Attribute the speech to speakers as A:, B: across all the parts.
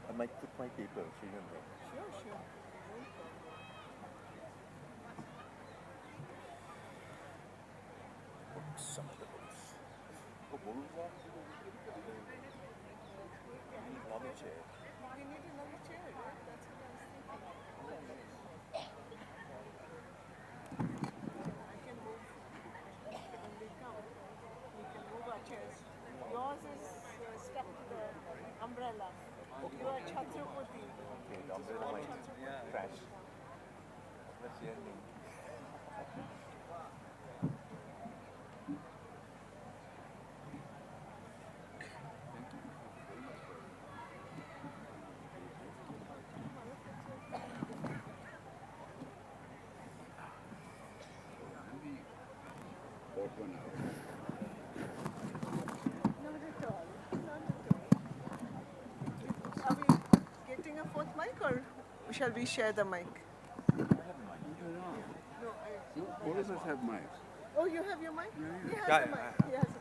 A: I might put my paper, so you know.
B: Sure, sure.
A: Some of the books. Oh, Barun? Another chair.
B: We need another chair, right? That's what I was thinking. I can move when we come. We can move our chairs. Yours is stuck to the umbrella. You are Chhatrapati.
A: Okay, the umbrella might crash. That's the ending.
B: Not at all. Not at all. Are we getting a fourth mic or shall we share the mic? No,
C: All of us have mics.
B: Oh, you have your mic? He has
A: Yeah,
B: a mic. He has a mic.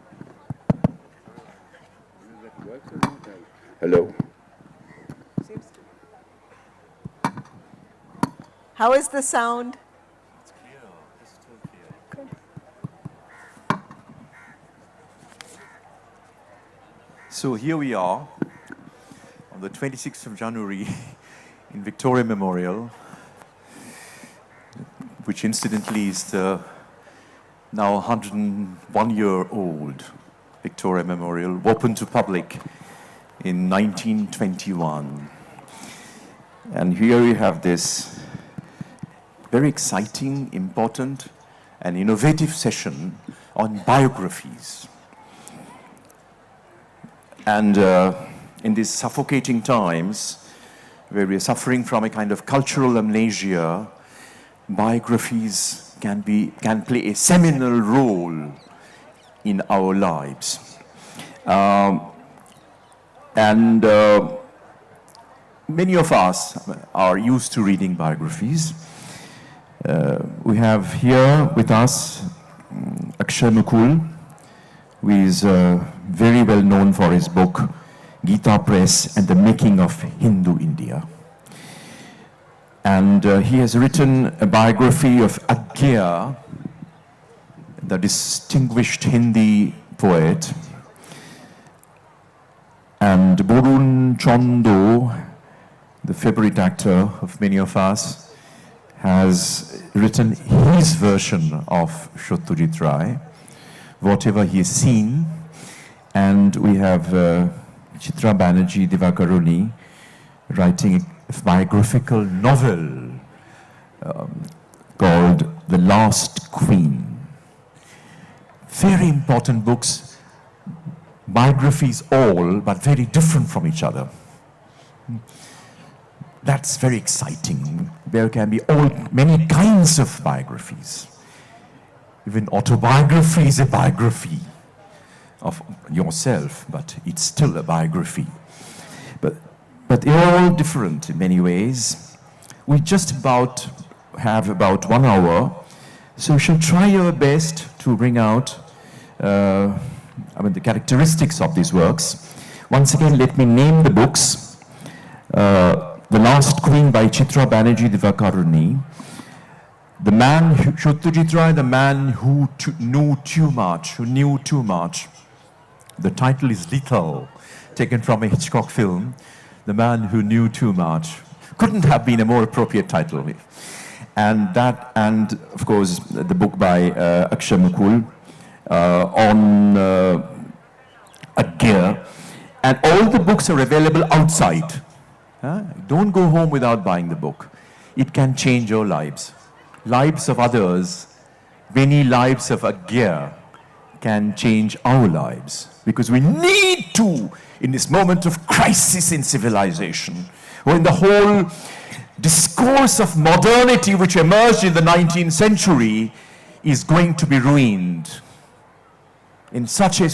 C: Does that work or not? Hello.
B: Seems to be. How is the sound?
A: It's clear. This is still clear.
B: Good.
A: So here we are on the 26th of January in Victoria Memorial, which incidentally is the now 101-year-old Victoria Memorial, opened to public in 1921. And here we have this very exciting, important, and innovative session on biographies. And in these suffocating times, where we are suffering from a kind of cultural amnesia, biographies can play a seminal role in our lives. Many of us are used to reading biographies. We have here with us Akshaya Mukul, who is very well known for his book, Gita Press and the Making of Hindu India. And he has written a biography of Agyeya, the distinguished Hindi poet, and Barun, Chanda, the favorite actor of many of us, has written his version of Satyajit Ray, whatever he has seen. And we have Chitra Banerjee Divakaruni writing a biographical novel called The Last Queen. Very important books, biographies all, but very different from each other. That's very exciting. There can be many kinds of biographies. Even autobiography is a biography of yourself, but it's still a biography. But they're all different in many ways. We just have about 1 hour, so we shall try our best to bring out the characteristics of these works. Once again, let me name the books. The Last Queen by Chitra Banerjee Divakaruni. The man, Satyajit Ray, the man who knew too much. The title is lethal, taken from a Hitchcock film. The Man Who Knew Too Much. Couldn't have been a more appropriate title. And of course, the book by Akshaya Mukul on Agyeya. And all the books are available outside. Don't go home without buying the book. It can change your lives. Lives of others, many lives of Agyeya can change our lives. Because we need to, in this moment of crisis in civilization, when the whole discourse of modernity which emerged in the 19th century is going to be ruined. In such a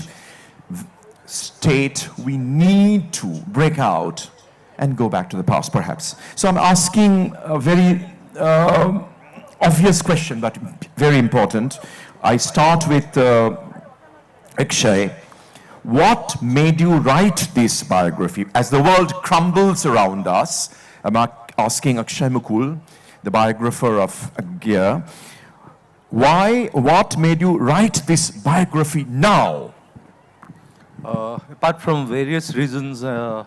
A: state, we need to break out and go back to the past, perhaps. So I'm asking a very obvious question, but very important. I start with Akshaya. What made you write this biography? As the world crumbles around us, I'm asking Akshaya Mukul, the biographer of Agyeya, what made you write this biography now?
D: Apart from various reasons, the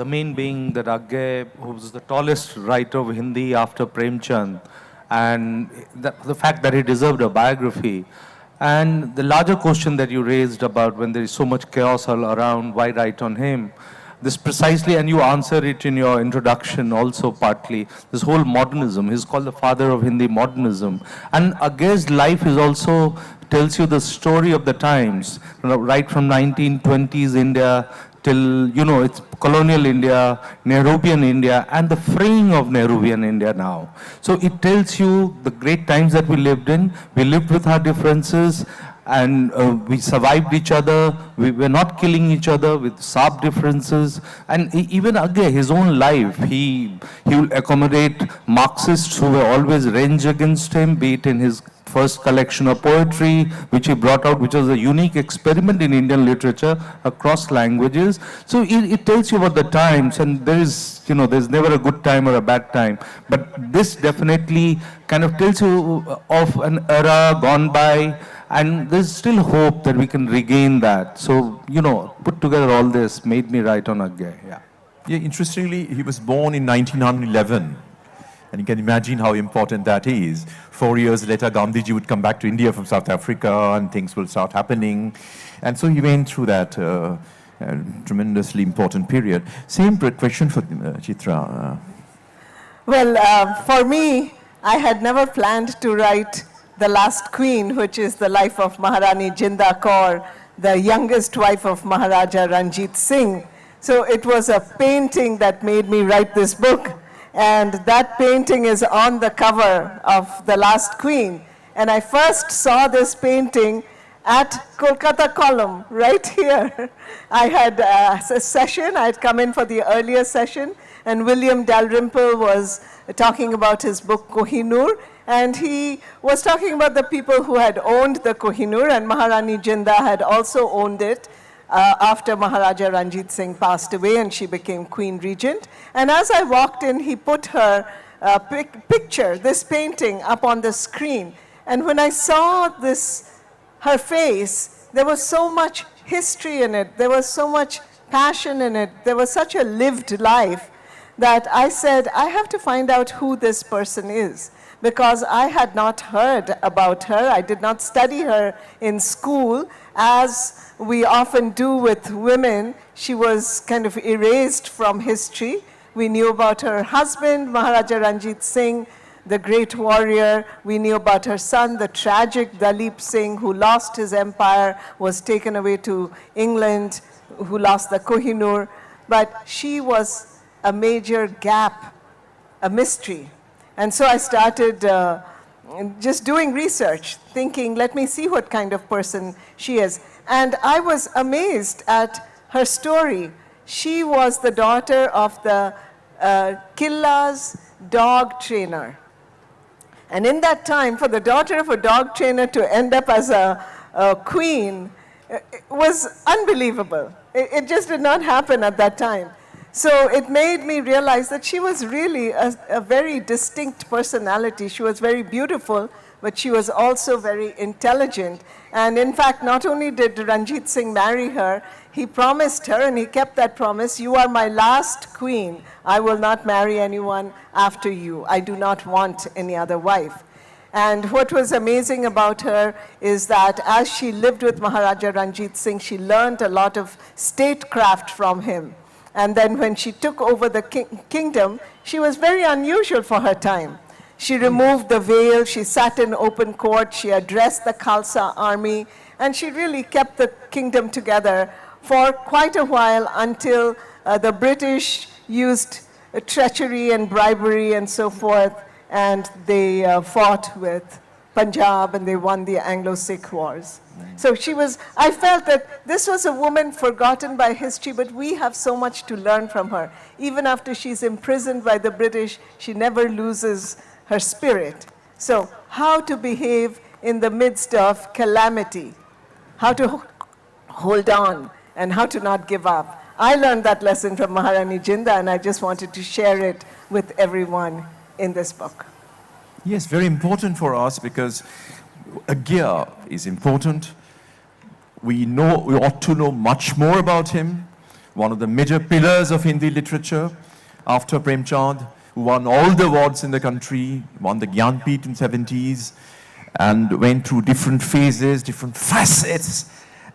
D: main being that Agyeya, who was the tallest writer of Hindi after Premchand, and the fact that he deserved a biography, and the larger question that you raised about when there is so much chaos all around, why write on him? This precisely, and you answer it in your introduction also partly, this whole modernism. He's called the father of Hindi modernism. And Agyeya's life is also tells you the story of the times, right from 1920s India till, it's colonial India, Nehruvian India, and the freeing of Nehruvian India now. So it tells you the great times that we lived in. We lived with our differences, and we survived each other. We were not killing each other with sharp differences. And even Agyeya, his own life, he will accommodate Marxists who were always ranged against him, be it in his first collection of poetry, which he brought out, which was a unique experiment in Indian literature across languages. So it tells you about the times, and there's never a good time or a bad time. But this definitely kind of tells you of an era gone by, and there's still hope that we can regain that. So, put together all this made me write on Agyeya.
A: Yeah, interestingly, he was born in 1911. And you can imagine how important that is. 4 years later, Gandhiji would come back to India from South Africa, and things will start happening. And so he went through that tremendously important period. Same question for Chitra.
B: Well, for me, I had never planned to write The Last Queen, which is the life of Maharani Jindan Kaur, the youngest wife of Maharaja Ranjit Singh. So it was a painting that made me write this book. And that painting is on the cover of The Last Queen. And I first saw this painting at Kolkata Column, right here. I had a session, I had come in for the earlier session, and William Dalrymple was talking about his book Kohinoor, and he was talking about the people who had owned the Kohinoor, and Maharani Jinda had also owned it. After Maharaja Ranjit Singh passed away and she became Queen Regent. And as I walked in, he put her picture, this painting, up on the screen. And when I saw her face, there was so much history in it. There was so much passion in it. There was such a lived life that I said, I have to find out who this person is, because I had not heard about her. I did not study her in school, as we often do with women. She was kind of erased from history. We knew about her husband, Maharaja Ranjit Singh, the great warrior. We knew about her son, the tragic Dalip Singh, who lost his empire, was taken away to England, who lost the Kohinoor. But she was a major gap, a mystery. And so I started just doing research, thinking, let me see what kind of person she is. And I was amazed at her story. She was the daughter of the Killa's dog trainer. And in that time, for the daughter of a dog trainer to end up as a queen, it was unbelievable. It just did not happen at that time. So it made me realize that she was really a very distinct personality. She was very beautiful, but she was also very intelligent. And in fact, not only did Ranjit Singh marry her, he promised her, and he kept that promise, you are my last queen. I will not marry anyone after you. I do not want any other wife. And what was amazing about her is that as she lived with Maharaja Ranjit Singh, she learned a lot of statecraft from him. And then when she took over the kingdom, she was very unusual for her time. She removed the veil, she sat in open court, she addressed the Khalsa army, and she really kept the kingdom together for quite a while until the British used treachery and bribery and so forth, and they fought with Punjab and they won the Anglo-Sikh wars. So I felt that this was a woman forgotten by history, but we have so much to learn from her. Even after she's imprisoned by the British, she never loses her spirit. So how to behave in the midst of calamity, how to hold on, and how to not give up. I learned that lesson from Maharani Jinda, and I just wanted to share it with everyone in this book.
A: Yes, very important for us because Agyeya is important. We ought to know much more about him. One of the major pillars of Hindi literature after Premchand, who won all the awards in the country, won the Gyanpit in 70s, and went through different phases, different facets.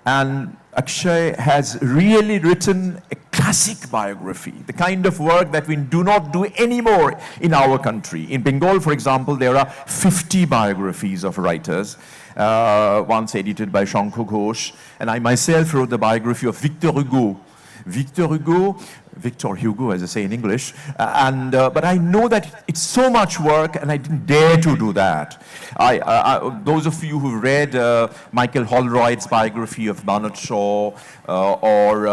A: And Akshaya has really written a classic biography, the kind of work that we do not do anymore in our country. In Bengal, for example, there are 50 biographies of writers, once edited by Shankho Ghosh. And I myself wrote the biography of Victor Hugo, as I say in English, but I know that it's so much work, and I didn't dare to do that. Those of you who read Michael Holroyd's biography of Bernard Shaw, or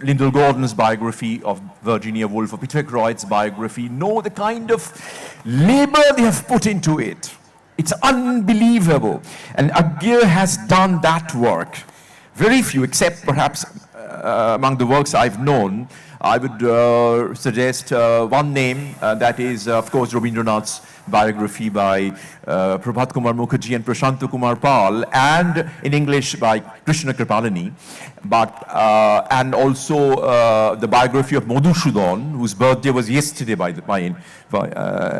A: Lyndall Gordon's biography of Virginia Woolf, or Peter Ackroyd's biography, know the kind of labor they have put into it. It's unbelievable. And Agyeya has done that work. Very few, except perhaps among the works I've known, I would suggest one name, that is, of course, Rabindranath's biography by Prabhat Kumar Mukherjee and Prashant Kumar Pal, and in English by Krishna Kripalani, and also the biography of Madhusudhan, whose birthday was yesterday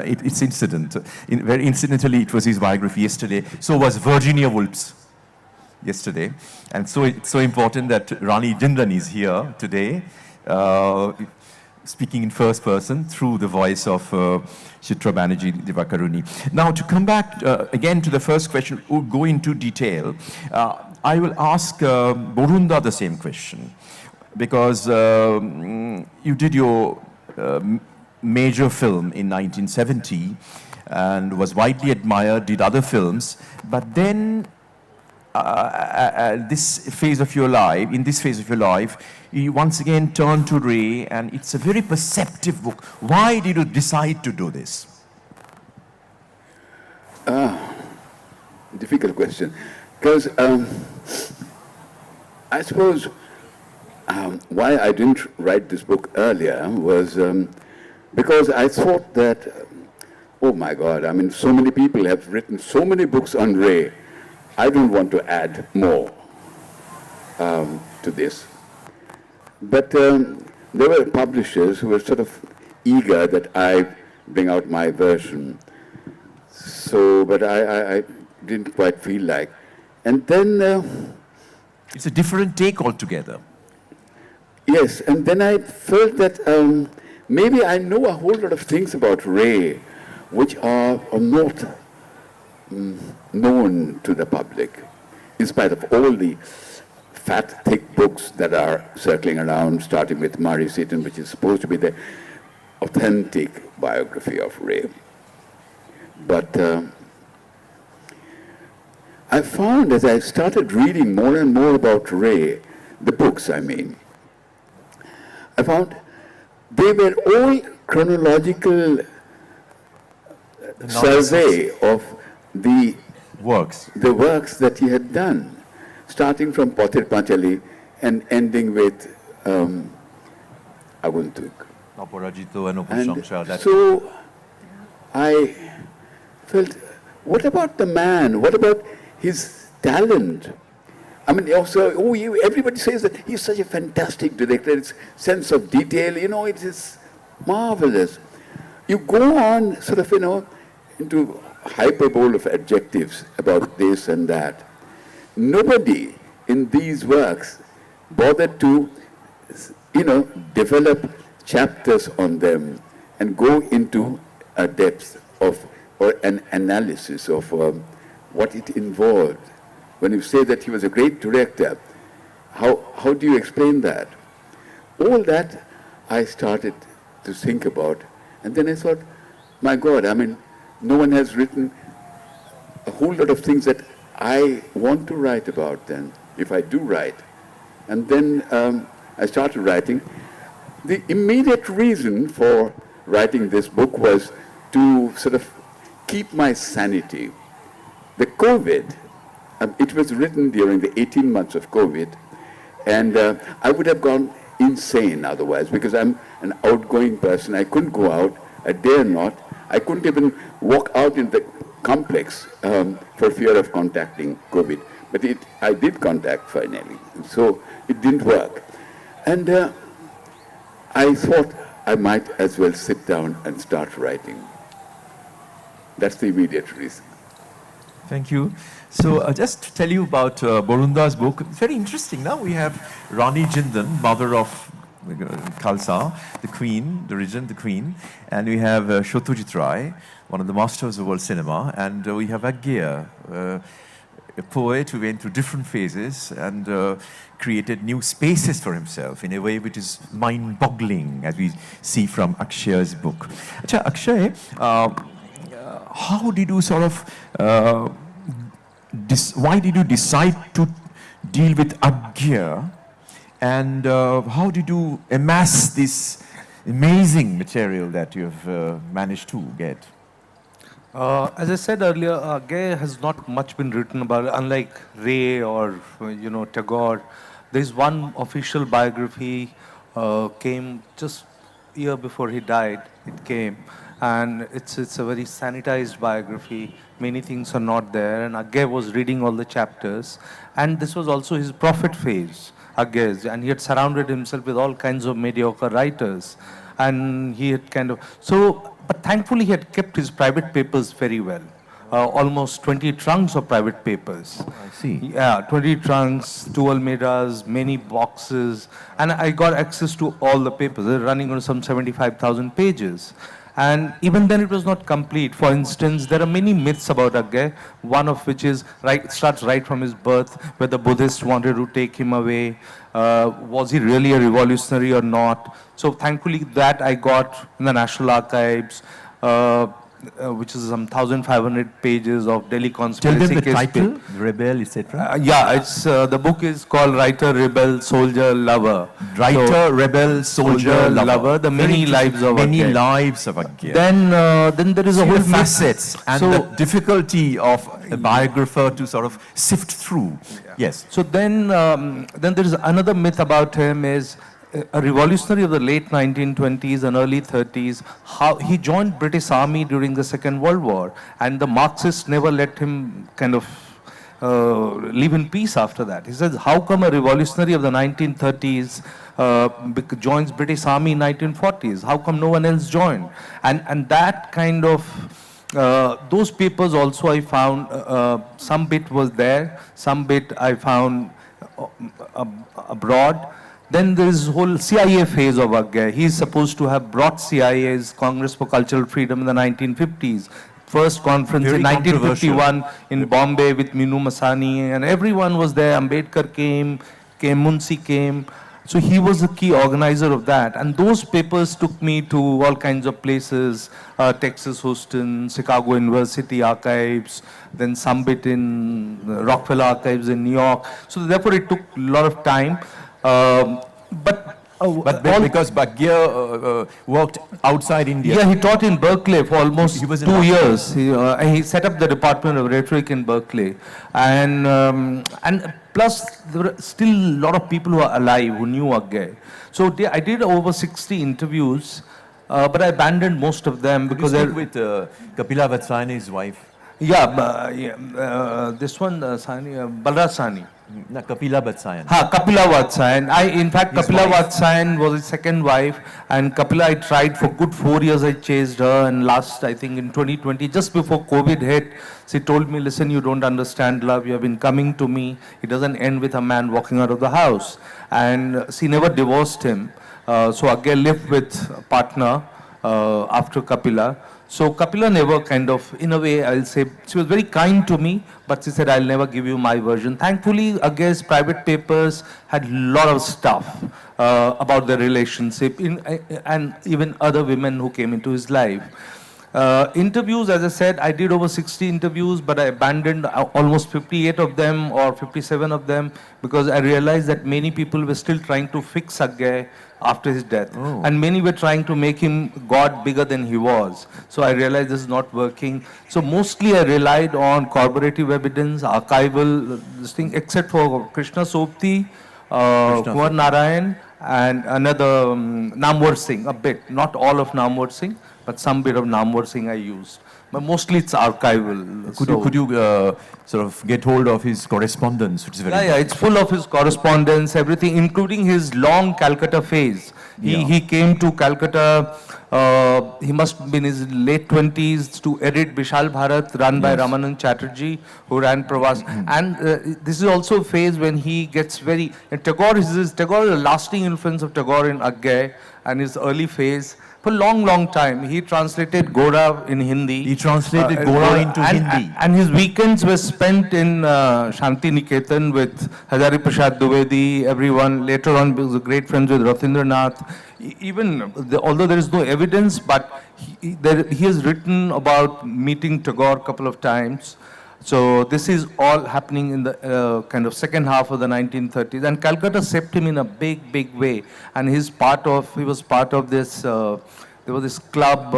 A: it's incident. Very incidentally, it was his biography yesterday. So was Virginia Woolf's yesterday. And so it's so important that Rani Jindan is here today, speaking in first person through the voice of Chitra Banerjee Divakaruni. Now, to come back again to the first question, we'll go into detail. I will ask Borunda the same question, because you did your major film in 1970 and was widely admired, did other films, but then in this phase of your life, you once again turn to Ray, and it's a very perceptive book. Why did you decide to do this?
C: Difficult question. Because I suppose why I didn't write this book earlier was because I thought that, oh my God, I mean, so many people have written so many books on Ray. I don't want to add more to this. But there were publishers who were sort of eager that I bring out my version. So, but I didn't quite feel like. And then...
A: it's a different take altogether.
C: Yes, and then I felt that maybe I know a whole lot of things about Ray which are not known to the public, in spite of all the fat, thick books that are circling around, starting with Mari Seton, which is supposed to be the authentic biography of Ray. But I found as I started reading more and more about Ray, the books I mean, I found they were all chronological survey of the works that he had done, starting from Pothir Panchali and ending with Aguntuk. And so I felt, what about the man? What about his talent? I mean, also, everybody says that he's such a fantastic director. His sense of detail, it is marvelous. You go on sort of, into hyperbole of adjectives about this and that. Nobody in these works bothered to, develop chapters on them and go into a depth of, or an analysis of what it involved. When you say that he was a great director, how do you explain that? All that I started to think about, and then I thought, my God, I mean, no one has written a whole lot of things that I want to write about then, if I do write. And then I started writing. The immediate reason for writing this book was to sort of keep my sanity. The COVID, it was written during the 18 months of COVID, and I would have gone insane otherwise, because I'm an outgoing person. I couldn't go out. I dare not. I couldn't even walk out in the complex for fear of contacting COVID. But I did contact finally, so it didn't work. And I thought I might as well sit down and start writing. That's the immediate reason.
A: Thank you. So just to tell you about Borunda's book, it's very interesting. Now we have Rani Jindan, mother of Khalsa, the queen, the regent, the queen, and we have Satyajit Ray, one of the masters of world cinema, and we have Agyeya, a poet who went through different phases and created new spaces for himself in a way which is mind-boggling, as we see from Akshaya's book. Achha, Akshay, how did you sort of, why did you decide to deal with Agyeya, and how did you amass this amazing material that you have managed to get?
D: As I said earlier, Agyeya has not much been written about it, unlike Ray or, Tagore. There's one official biography came just a year before he died. It came, and it's a very sanitized biography. Many things are not there, and Agyeya was reading all the chapters. And this was also his prophet phase, Agyeya's, and he had surrounded himself with all kinds of mediocre writers. And he had but thankfully he had kept his private papers very well. Almost 20 trunks of private papers.
A: I see.
D: Yeah, 20 trunks, 2 almeidas, many boxes, and I got access to all the papers. They're running on some 75,000 pages. And even then it was not complete. For instance, there are many myths about Agyeya, one of which is starts right from his birth, where the Buddhists wanted to take him away. Was he really a revolutionary or not? So thankfully that I got in the National Archives, which is some 1,500 pages of Delhi conspiracy.
A: Tell them the
D: case
A: title, Rebel, etc.
D: Yeah, it's the book is called Writer, Rebel, Soldier, Lover.
A: Writer, Rebel, Soldier, Lover.
D: The many lives of
A: many
D: Agyeya.
A: lives of Agyeya.
D: Then there is a whole
A: the facets and the difficulty of a biographer to sort of sift through. Yeah. Yes.
D: So then there is another myth about him is a revolutionary of the late 1920s and early 30s. How he joined British Army during the Second World War, and the Marxists never let him kind of live in peace after that. He says, how come a revolutionary of the 1930s joins British Army in 1940s? How come no one else joined? And that kind of those papers also I found, some bit was there, some bit I found abroad. Then there is whole CIA phase of Agyeya. He is supposed to have brought CIA's Congress for Cultural Freedom in the 1950s. First conference in 1951 in Bombay with Minu Masani, and everyone was there. Ambedkar came, Munshi came. So he was the key organizer of that. And those papers took me to all kinds of places, Texas, Houston, Chicago University archives, then some bit in Rockefeller archives in New York. So therefore it took a lot of time. But
A: because Agyeya worked outside India.
D: Yeah, he taught in Berkeley for almost 2 years. He set up the Department of Rhetoric in Berkeley. And plus, there were still a lot of people who are alive who knew Agyeya. So I did over 60 interviews, but I abandoned most of them because
A: they're with Kapila Vatsayani's wife.
D: Yeah, this one, Balraj Sahni.
A: No, Kapila Vatsyayan.
D: Kapila Vatsyayan. In fact, Kapila Vatsyayan was his second wife, and Kapila I tried for good 4 years. I chased her, and last, I think in 2020, just before COVID hit, she told me, listen, you don't understand love. You have been coming to me. It doesn't end with a man walking out of the house. And she never divorced him. So Agyeya lived with a partner after Kapila. So Kapila never kind of, in a way, I'll say, she was very kind to me, but she said, I'll never give you my version. Thankfully, Agyeya's private papers had a lot of stuff about their relationship and even other women who came into his life. Interviews, as I said, I did over 60 interviews, but I abandoned almost 58 of them or 57 of them because I realized that many people were still trying to fix Agyeya after his death.
A: Oh.
D: And many were trying to make him God bigger than he was. So I realized this is not working. So mostly I relied on corroborative evidence, archival, this thing, except for Krishna Sopti, Kumar Narayan, and another Namwar Singh, a bit. Not all of Namwar Singh, but some bit of Namwar Singh I used. But mostly it's archival.
A: Could you sort of get hold of his correspondence, which is very
D: Yeah, it's full of his correspondence, everything, including his long Calcutta phase. He came to Calcutta, he must have been in his late 20s to edit Vishal Bharat, run by Ramanand Chatterjee, who ran Pravas. And this is also a phase when he gets very, Tagore is a lasting influence of Tagore in Agyeya and his early phase. For a long, long time, he translated Gora in Hindi.
A: He translated Gora into Hindi.
D: And his weekends were spent in Shanti Niketan with Hazari Prasad Dwivedi, everyone. Later on, he was great friends with Ratindranath. Although there is no evidence, but he has written about meeting Tagore a couple of times. So this is all happening in the kind of second half of the 1930s, and Calcutta stepped him in a big, big way. And he was part of this. There was this club,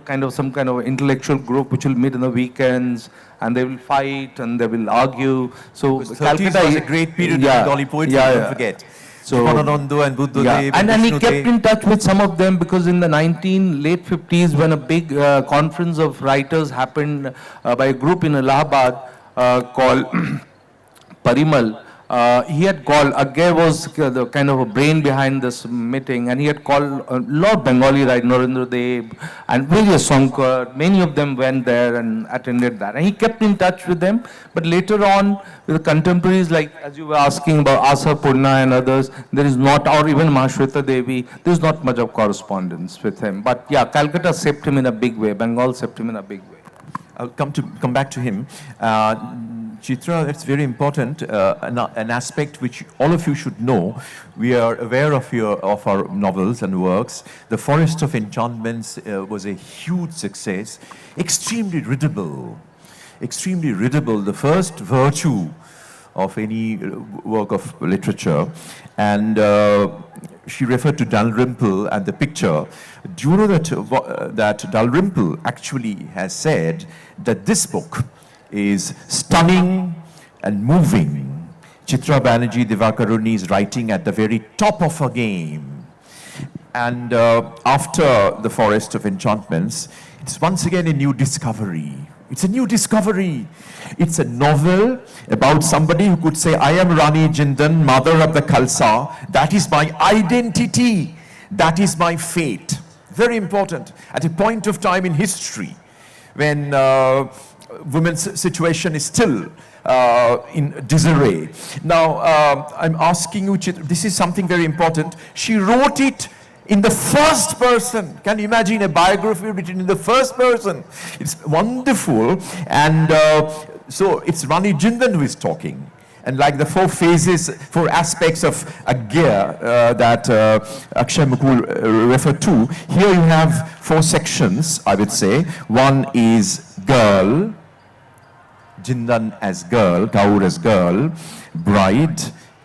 D: kind of some kind of intellectual group which will meet on the weekends, and they will fight and they will argue. So
A: Calcutta was a great period of Bengali poetry. Don't forget. So, and Buddhadev,
D: and he kept in touch with some of them because in the late 50s, when a big conference of writers happened by a group in Allahabad called Parimal, he had called, Agyeya was the kind of a brain behind this meeting, and he had called a lot of Bengali writers, Narendra Dev and various Sankar. Many of them went there and attended that. And he kept in touch with them. But later on, with the contemporaries, like as you were asking about Asa Purna and others, there is not, or even Mahashweta Devi, there is not much of correspondence with him. But yeah, Calcutta shaped him in a big way. Bengal shaped him in a big way.
A: I'll come back to him. Chitra, that's very important, an aspect which all of you should know. We are aware of our novels and works. The Forest of Enchantments was a huge success, extremely readable, the first virtue of any work of literature. And she referred to Dalrymple and the picture. Do you know that Dalrymple actually has said that this book is stunning and moving? Chitra Banerjee Divakaruni is writing at the very top of her game. And after The Forest of Enchantments, it's once again a new discovery. It's a new discovery. It's a novel about somebody who could say, I am Rani Jindan, mother of the Khalsa. That is my identity. That is my fate. Very important. At a point of time in history when women's situation is still in disarray. Now, I'm asking you, this is something very important. She wrote it in the first person. Can you imagine a biography written in the first person? It's wonderful. And so it's Rani Jindan who is talking. And like the four aspects of Agyeya that Akshaya Mukul referred to, here you have 4 sections, I would say. One is girl, Jindan as girl, Kaur as girl, bride,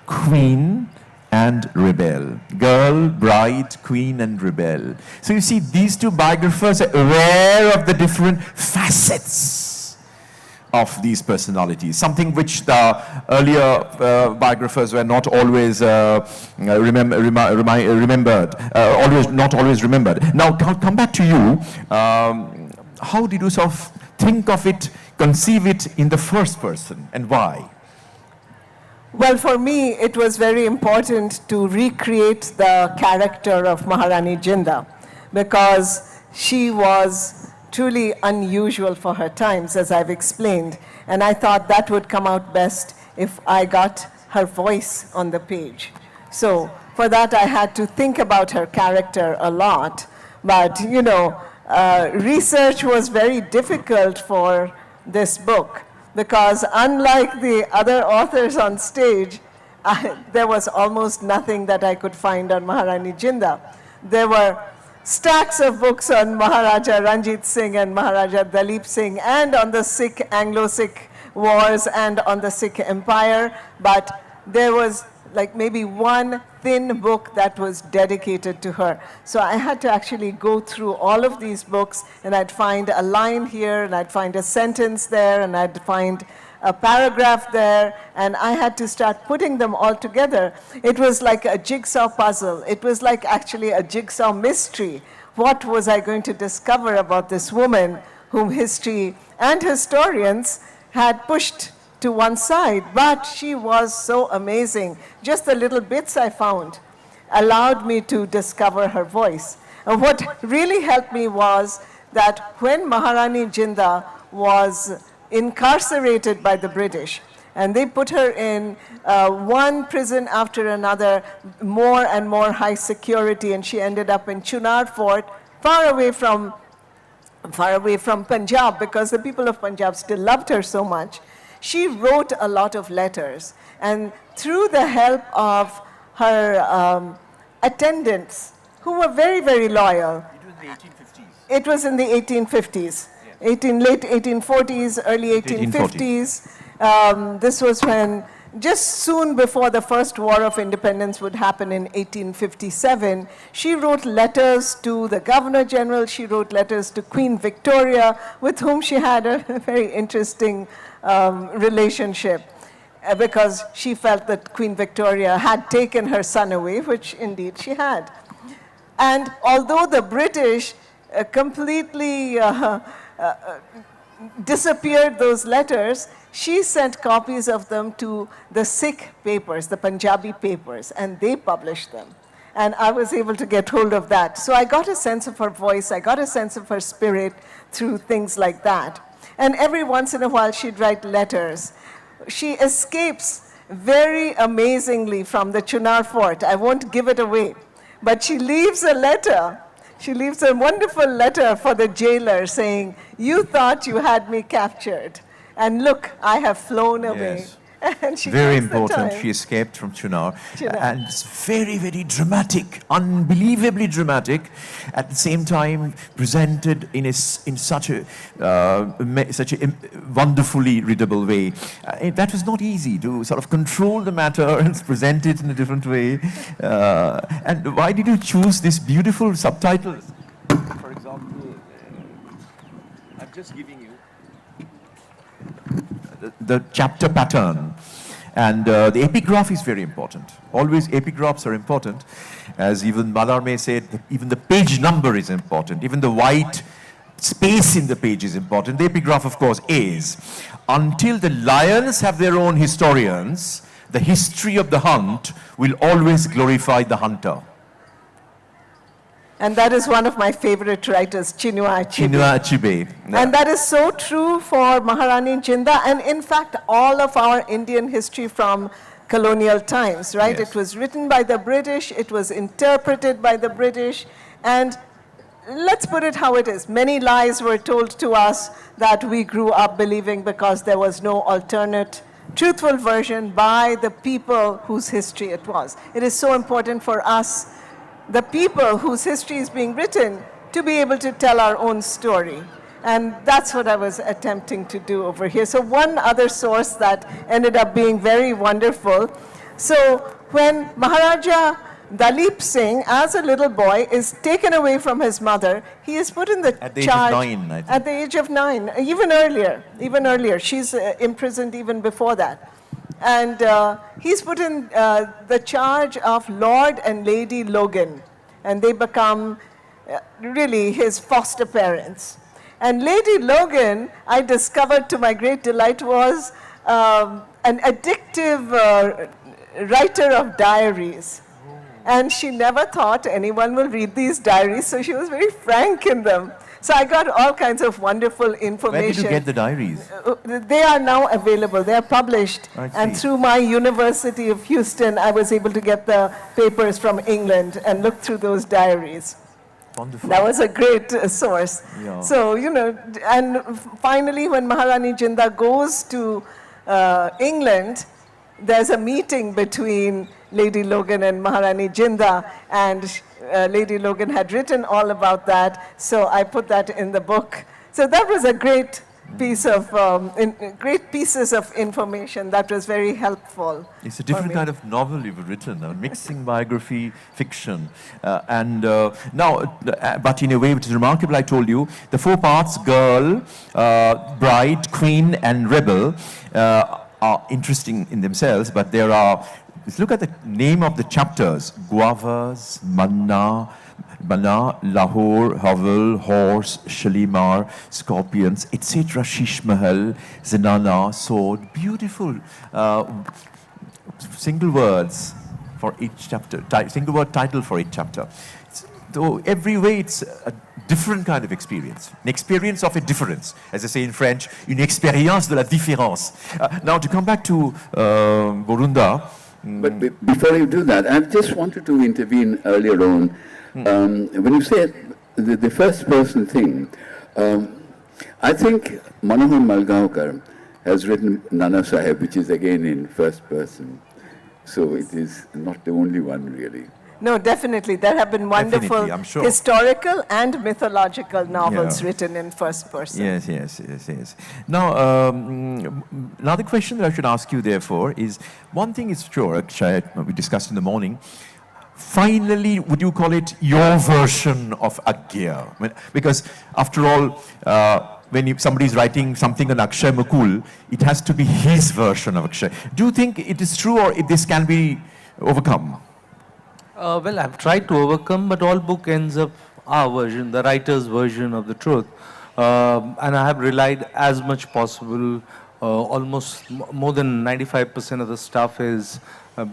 A: queen, and rebel. Girl, bride, queen, and rebel. So you see, these 2 biographers are aware of the different facets of these personalities, something which the earlier biographers were not always remembered, not always remembered. Now, come back to you. How did you sort of think of it, conceive it in the first person, and why?
B: Well, for me, it was very important to recreate the character of Maharani Jinda because she was truly unusual for her times, as I've explained. And I thought that would come out best if I got her voice on the page. So for that, I had to think about her character a lot. But, research was very difficult for this book because unlike the other authors on stage, there was almost nothing that I could find on Maharani Jinda. There were stacks of books on Maharaja Ranjit Singh and Maharaja Dalip Singh, and on the Sikh, Anglo-Sikh wars, and on the Sikh Empire, but there was like maybe one thin book that was dedicated to her. So I had to actually go through all of these books, and I'd find a line here, and I'd find a sentence there, and I'd find a paragraph there, and I had to start putting them all together. It was like a jigsaw puzzle. It was like actually a jigsaw mystery. What was I going to discover about this woman whom history and historians had pushed to one side? But she was so amazing. Just the little bits I found allowed me to discover her voice. And what really helped me was that when Maharani Jinda was incarcerated by the British, and they put her in one prison after another, more and more high security, and she ended up in Chunar Fort, far away from Punjab, because the people of Punjab still loved her so much. She wrote a lot of letters, and through the help of her attendants, who were very, very loyal. It was in the 1850s. Late 1840s, early 1850s. This was when, just soon before the first War of Independence would happen in 1857, she wrote letters to the Governor General, she wrote letters to Queen Victoria, with whom she had a very interesting relationship, because she felt that Queen Victoria had taken her son away, which indeed she had. And although the British completely disappeared those letters, she sent copies of them to the Sikh papers, the Punjabi papers, and they published them. And I was able to get hold of that. So I got a sense of her voice, I got a sense of her spirit through things like that. And every once in a while she'd write letters. She escapes very amazingly from the Chunar Fort. I won't give it away, but she leaves a letter. She leaves a wonderful letter for the jailer saying, "You thought you had me captured, and look, I have flown away."
A: Yes.
B: And she
A: Very
B: takes the
A: important.
B: time.
A: She escaped from Chunar.
B: Chunar.
A: And it's very, very dramatic, unbelievably dramatic, at the same time presented in such a wonderfully readable way. That was not easy to sort of control the matter and present it in a different way. And why did you choose this beautiful subtitle? For example, I'm just giving you the chapter pattern. And the epigraph is very important. Always epigraphs are important. As even Mallarmé said, even the page number is important. Even the white space in the page is important. The epigraph, of course, is. Until the lions have their own historians, the history of the hunt will always glorify the hunter.
B: And that is one of my favorite writers, Chinmoy Guha.
A: Chinmoy Guha.
B: And that is so true for Maharani Jinda, and in fact, all of our Indian history from colonial times, right?
A: Yes.
B: It was written by the British, it was interpreted by the British, and let's put it how it is. Many lies were told to us that we grew up believing because there was no alternate truthful version by the people whose history it was. It is so important for us, the people whose history is being written, to be able to tell our own story. And that's what I was attempting to do over here. So one other source that ended up being very wonderful. So when Maharaja Dalip Singh, as a little boy, is taken away from his mother, he is put in the
A: At the
B: charge.
A: age of 9, I think.
B: At the age of 9, even earlier. She's imprisoned even before that. And he's put in the charge of Lord and Lady Logan, and they become really his foster parents. And Lady Logan, I discovered to my great delight, was an addictive writer of diaries. And she never thought anyone will read these diaries, so she was very frank in them. So I got all kinds of wonderful information.
A: Where did you get the diaries?
B: They are now available. They are published.
A: I
B: And
A: see.
B: through my University of Houston, I was able to get the papers from England and look through those diaries.
A: Wonderful.
B: That was a great source.
A: Yeah.
B: So, and finally when Maharani Jinda goes to England, there's a meeting between Lady Logan and Maharani Jinda, and Lady Logan had written all about that, so I put that in the book. So that was a great piece of, great pieces of information that was very helpful.
A: It's a different kind of novel you've written, mixing biography, fiction. But in a way which is remarkable, I told you, the 4 parts, girl, bride, queen, and rebel, are interesting in themselves, but there are, let's look at the name of the chapters, guavas, manna, Lahore, Havel, Horse, Shalimar, Scorpions, etc. Shish Mahal, Zenana, Sword. Beautiful single words for each chapter, single word title for each chapter. So every way it's a different kind of experience, an experience of a difference. As I say in French, une expérience de la différence. Now to come back to Borunda.
C: But before you do that, I just wanted to intervene earlier on. When you said the first person thing, I think Manohar Malgaonkar has written Nana Sahib, which is again in first person. So it is not the only one, really.
B: No, definitely. There have been wonderful
A: I'm sure.
B: historical and mythological novels written in first person.
A: Yes. Now, another question that I should ask you, therefore, is one thing is sure, Akshaya, we discussed in the morning. Finally, would you call it your version of Agyeya? Because after all, when somebody is writing something on Akshaya Mukul, it has to be his version of Akshaya. Do you think it is true, or this can be overcome?
D: Well, I've tried to overcome, but all book ends up our version, the writer's version of the truth. And I have relied as much possible, almost more than 95% of the stuff is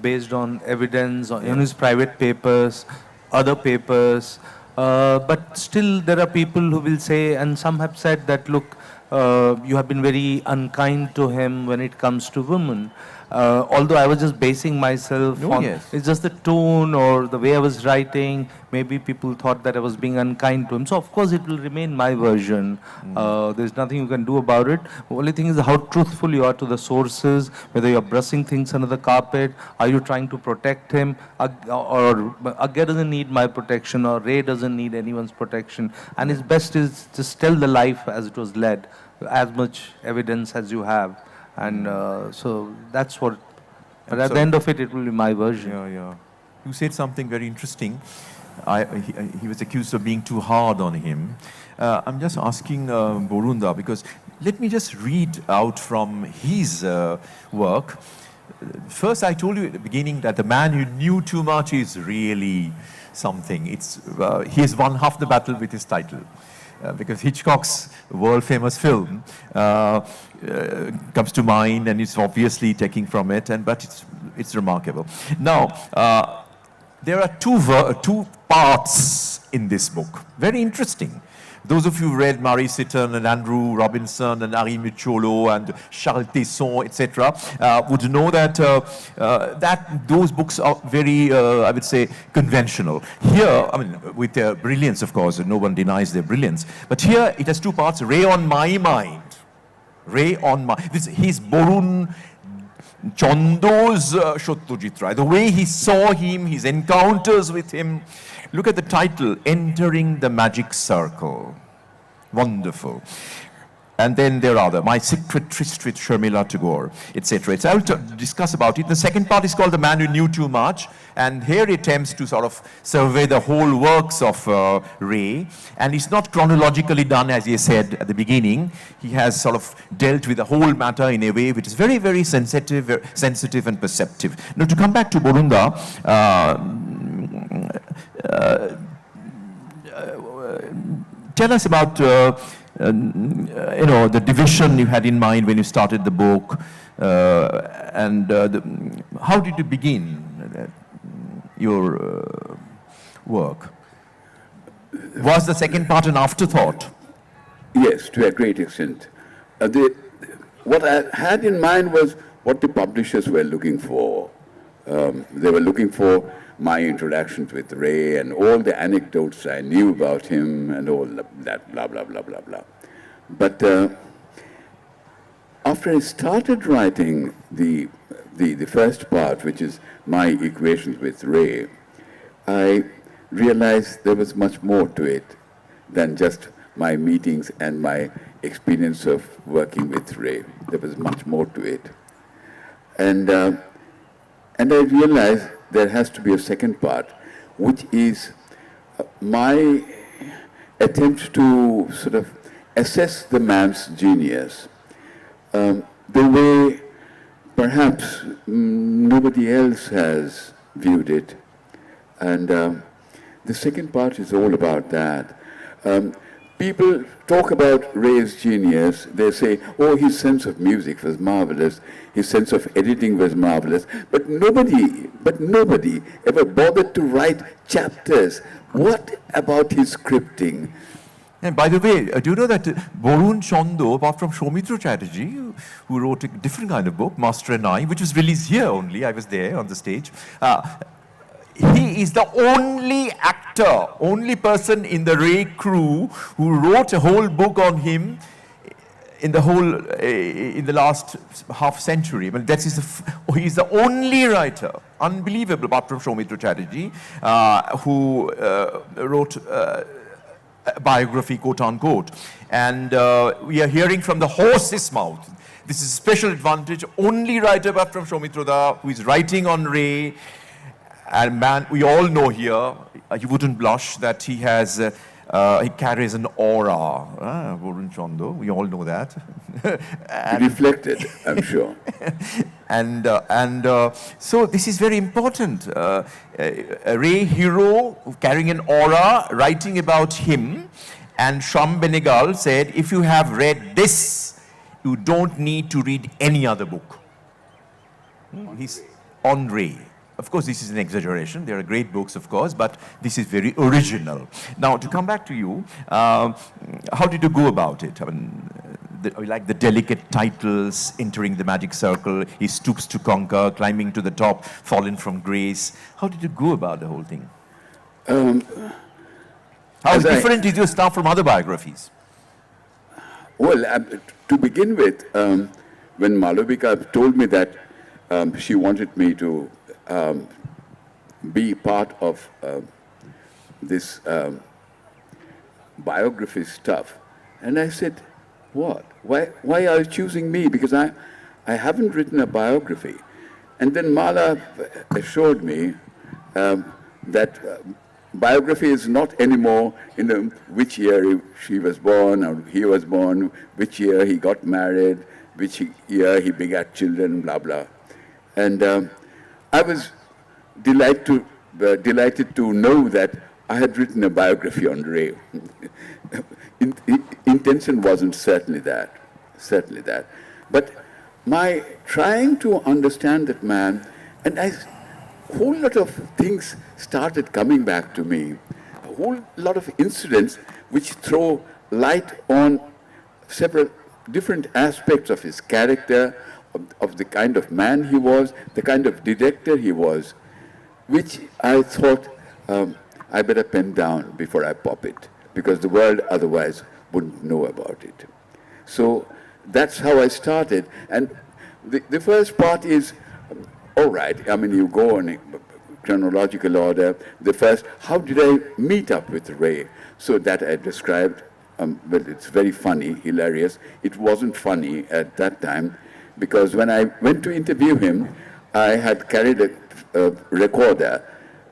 D: based on evidence, on his private papers, other papers. But still there are people who will say, and some have said that, look, you have been very unkind to him when it comes to women. Although I was just basing myself on, it's just the tone or the way I was writing, maybe people thought that I was being unkind to him. So of course it will remain my version. There's nothing you can do about it. The only thing is how truthful you are to the sources, whether you're brushing things under the carpet, are you trying to protect him, or Agyeya doesn't need my protection, or Ray doesn't need anyone's protection. And his best is just tell the life as it was led, as much evidence as you have. And so that's what, but at the end of it, it will be my version.
A: You said something very interesting. He was accused of being too hard on him. I'm just asking Borunda, because let me just read out from his work. First, I told you at the beginning that the man who knew too much is really something. He has won half the battle with his title. Because Hitchcock's world-famous film comes to mind, and it's obviously taking from it, but it's remarkable. Now, there are two parts in this book. Very interesting. Those of you who read Murray Sitton and Andrew Robinson and Ari Micholo and Charles Tesson, etc., would know that those books are very, I would say, conventional. Here, I mean, with their brilliance, of course, no one denies their brilliance. But here, it has two parts, Ray on my mind. Ray on my... He's Barun Chando's Satyajit Ray. The way he saw him, his encounters with him. Look at the title, Entering the Magic Circle. Wonderful. And then there are My Secret Tryst with Sharmila Tagore, etc. I will discuss about it. The second part is called The Man Who Knew Too Much. And here he attempts to sort of survey the whole works of Ray. And it's not chronologically done, as he said at the beginning. He has sort of dealt with the whole matter in a way which is very, very sensitive and perceptive. Now, to come back to Borunda, tell us about the division you had in mind when you started the book, and how did you begin your work? Was the second part an afterthought?
C: Yes, to a great extent. What I had in mind was what the publishers were looking for. They were looking for my interactions with Ray and all the anecdotes I knew about him and all that, blah, blah, blah, blah, blah. But after I started writing the first part, which is my equations with Ray, I realized there was much more to it than just my meetings and my experience of working with Ray. There was much more to it. And I realized there has to be a second part, which is my attempt to sort of assess the man's genius the way perhaps nobody else has viewed it. And the second part is all about that. People talk about Ray's genius. They say, oh, his sense of music was marvelous. His sense of editing was marvelous. But nobody ever bothered to write chapters. What about his scripting?
A: And by the way, do you know that Barun Chanda, apart from Soumitra Chatterjee, who wrote a different kind of book, Master and I, which was released here only, I was there on the stage, he is the only actor, only person in the Ray crew who wrote a whole book on him in the last half century. Well, he's the only writer, unbelievable, apart from Soumitra Chatterjee, who wrote a biography, quote unquote. And we are hearing from the horse's mouth. This is a special advantage. Only writer apart from Soumitra who is writing on Ray. And man, we all know here, you wouldn't blush that he carries an aura. Barun Chanda, we all know that.
C: He reflected, I'm sure.
A: So this is very important. A Ray hero carrying an aura, writing about him. And Sham Benegal said, if you have read this, you don't need to read any other book. He's on Ray. Of course, this is an exaggeration. There are great books, of course, but this is very original. Now, to come back to you, how did you go about it? I mean, like the delicate titles, entering the magic circle, he stoops to conquer, climbing to the top, fallen from grace. How did you go about the whole thing? How different is your stuff from other biographies?
C: Well, to begin with, when Malavika told me that she wanted me to be part of this biography stuff. And I said, what? Why are you choosing me? Because I haven't written a biography. And then Mala assured me that biography is not anymore which year she was born or he was born, which year he got married, which year he begat children, blah, blah. And I was delighted to know that I had written a biography on Ray. Intention wasn't certainly that. But my trying to understand that man, and a whole lot of things started coming back to me. A whole lot of incidents which throw light on several different aspects of his character, of the kind of man he was, the kind of director he was, which I thought I better pen down before I pop it, because the world otherwise wouldn't know about it. So that's how I started. And the first part is, all right, I mean, you go in chronological order. The first, how did I meet up with Ray? So that I described, well, it's very funny, hilarious. It wasn't funny at that time, because when I went to interview him, I had carried a recorder.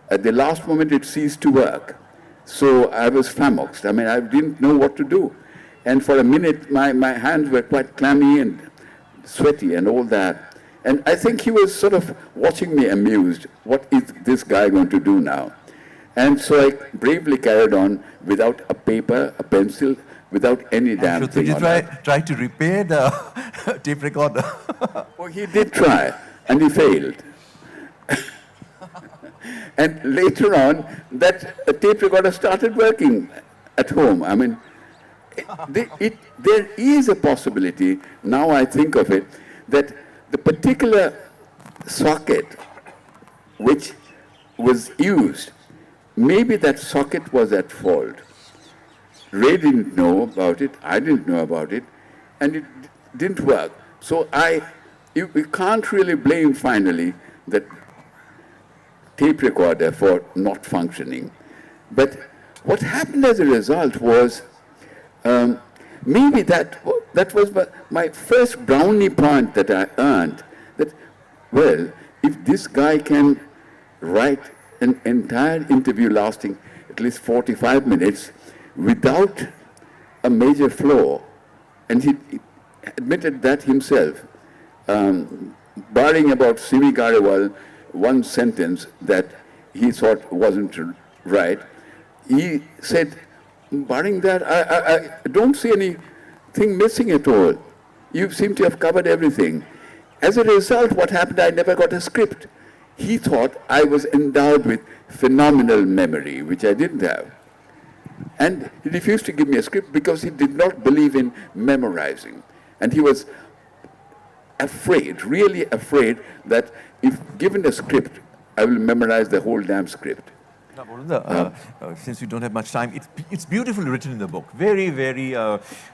C: At the last moment, it ceased to work. So I was flummoxed. I mean, I didn't know what to do. And for a minute, my hands were quite clammy and sweaty and all that. And I think he was sort of watching me amused. What is this guy going to do now? And so I bravely carried on without a paper, a pencil, without any damn thing.
A: Did you try to repair the tape recorder?
C: Oh, he did try, and he failed. And later on, that tape recorder started working at home. I mean, there is a possibility, now I think of it, that the particular socket which was used, maybe that socket was at fault. Ray didn't know about it, I didn't know about it, and it didn't work. So you can't really blame finally that tape recorder for not functioning. But what happened as a result was maybe that was my first brownie point that I earned. That, well, if this guy can write an entire interview lasting at least 45 minutes without a major flaw, and he admitted that himself, barring about Simi Garewal, one sentence that he thought wasn't right, he said, barring that, I don't see anything missing at all. You seem to have covered everything. As a result, what happened, I never got a script. He thought I was endowed with phenomenal memory, which I didn't have. And he refused to give me a script because he did not believe in memorizing. And he was afraid, really afraid, that if given a script, I will memorize the whole damn script.
A: Now, Barun, since we don't have much time, it's beautifully written in the book. Very, very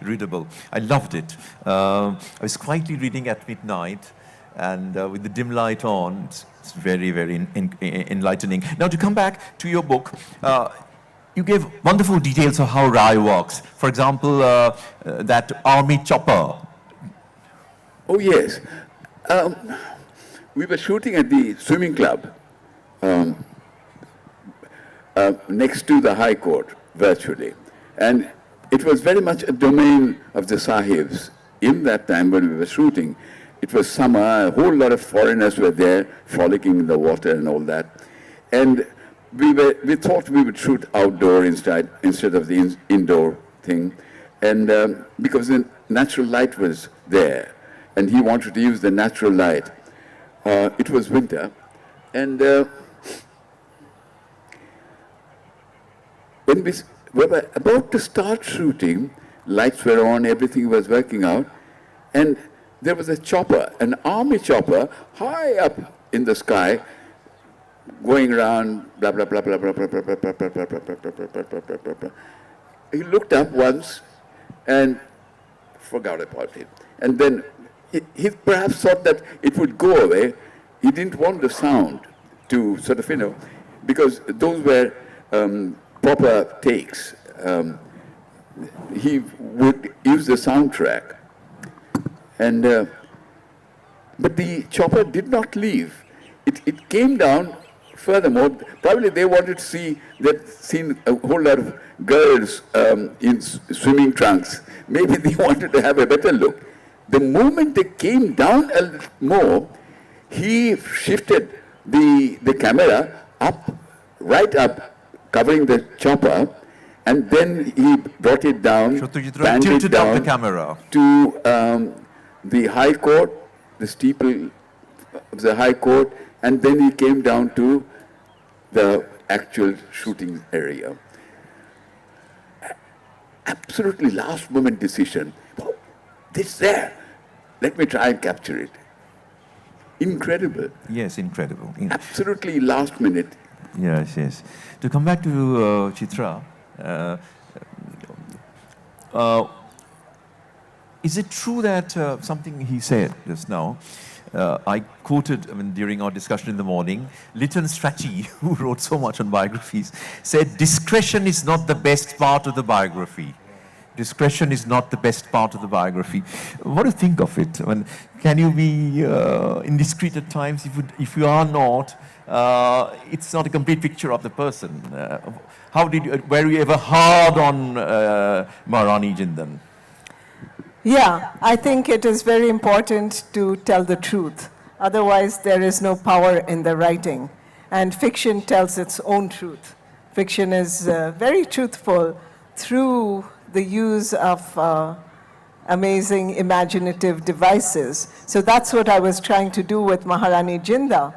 A: readable. I loved it. I was quietly reading at midnight, and with the dim light on, it's very, very enlightening. Now, to come back to your book, you gave wonderful details of how Rai works. For example, that army chopper.
C: Oh, yes. We were shooting at the swimming club next to the High Court, virtually. And it was very much a domain of the Sahibs. In that time when we were shooting, it was summer, a whole lot of foreigners were there, frolicking in the water and all that. And we thought we would shoot outdoor instead of the indoor thing. And because the natural light was there, and he wanted to use the natural light. It was winter, and when we were about to start shooting, lights were on, everything was working out, and there was a chopper, an army chopper, high up in the sky, going around, blah, blah, blah, blah, blah, blah, blah, blah, blah, blah, blah, blah, blah, blah, blah, blah. He looked up once and forgot about it. And then he perhaps thought that it would go away. He didn't want the sound to sort of, because those were proper takes. He would use the soundtrack. And, but the chopper did not leave. It came down. Furthermore, probably they wanted to see, they'd seen a whole lot of girls in swimming trunks. Maybe they wanted to have a better look. The moment they came down a little more, he shifted the camera up, right up, covering the chopper, and then he brought it down, panned it down
A: the camera
C: to the High Court, the steeple of the High Court, and then he came down to the actual shooting area. Absolutely last moment decision. Oh, this there. Let me try and capture it. Incredible.
A: Yes, incredible.
C: Absolutely last minute.
A: Yes, yes. To come back to Chitra, is it true that something he said just now, I quoted during our discussion in the morning, Lytton Strachey, who wrote so much on biographies, said, discretion is not the best part of the biography. Discretion is not the best part of the biography. What do you think of it? Can you be indiscreet at times? If you are not, it's not a complete picture of the person. Were you ever hard on Maharani Jindan?
B: Yeah, I think it is very important to tell the truth. Otherwise, there is no power in the writing. And fiction tells its own truth. Fiction is very truthful through the use of amazing imaginative devices. So that's what I was trying to do with Maharani Jinda.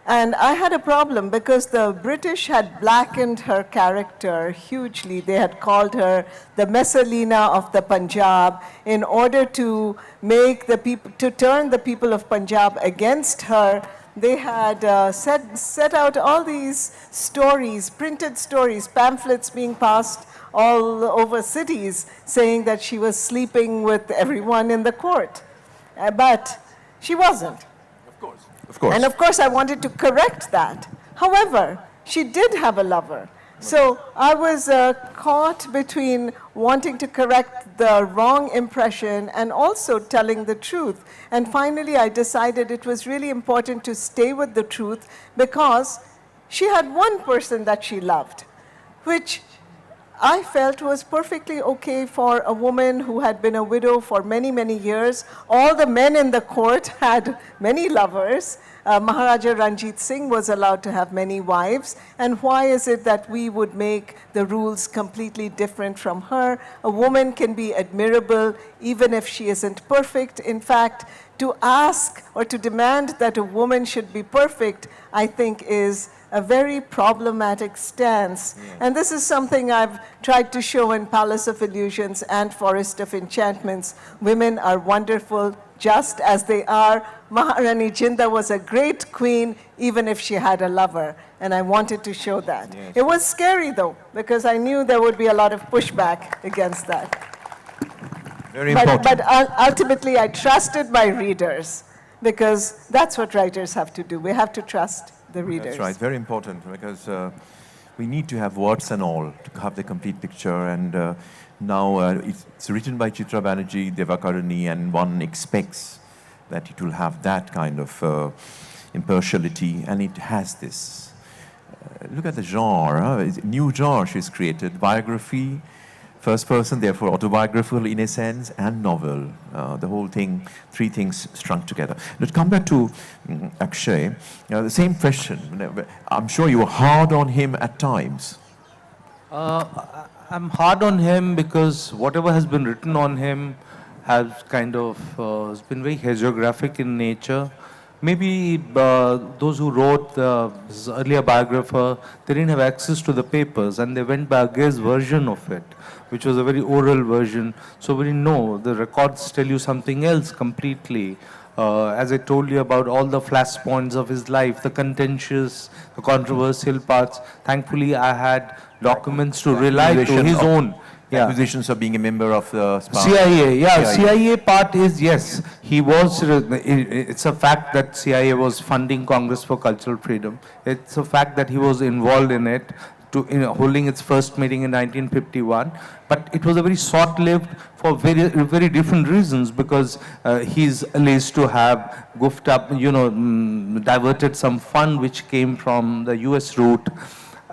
B: And I had a problem because the British had blackened her character hugely. They had called her the Messalina of the Punjab in order to make the people, to turn the people of Punjab against her. They had set out all these stories, printed stories, pamphlets being passed all over cities saying that she was sleeping with everyone in the court. But she wasn't.
A: Of course.
B: And of course, I wanted to correct that. However, she did have a lover. So I was caught between wanting to correct the wrong impression and also telling the truth. And finally, I decided it was really important to stay with the truth because she had one person that she loved, which I felt was perfectly okay for a woman who had been a widow for many, many years. All the men in the court had many lovers. Maharaja Ranjit Singh was allowed to have many wives. And why is it that we would make the rules completely different from her? A woman can be admirable even if she isn't perfect. In fact, to ask or to demand that a woman should be perfect, I think is a very problematic stance. Yeah. And this is something I've tried to show in Palace of Illusions and Forest of Enchantments. Women are wonderful just as they are. Maharani Jinda was a great queen even if she had a lover. And I wanted to show that. Yes. It was scary though, because I knew there would be a lot of pushback against that.
A: Very important.
B: But ultimately I trusted my readers, because that's what writers have to do. We have to trust the readers.
A: That's right, very important, because we need to have words and all to have the complete picture. And now it's written by Chitra Banerjee Divakaruni, and one expects that it will have that kind of impartiality, and it has this. Look at the genre, it's a new genre she's created: biography, first person, therefore autobiographical in a sense, and novel. The whole thing, three things strung together. Let's come back to Akshaya. The same question. I'm sure you were hard on him at times.
D: I'm hard on him because whatever has been written on him has kind of has been very hagiographic in nature. Maybe those who wrote his earlier biographer, they didn't have access to the papers, and they went by Agyeya's version of it, which was a very oral version. So we didn't know. The records tell you something else completely. As I told you about all the flashpoints of his life, the contentious, the controversial parts. Thankfully, I had documents to rely to his own. Yeah.
A: Accusations of being a member of the
D: CIA. Yeah, CIA part is, yes, he was, it's a fact that CIA was funding Congress for Cultural Freedom. It's a fact that he was involved in it, holding its first meeting in 1951. But it was a very short-lived for very, very different reasons, because he's alleged to have goofed up, diverted some fund which came from the US route.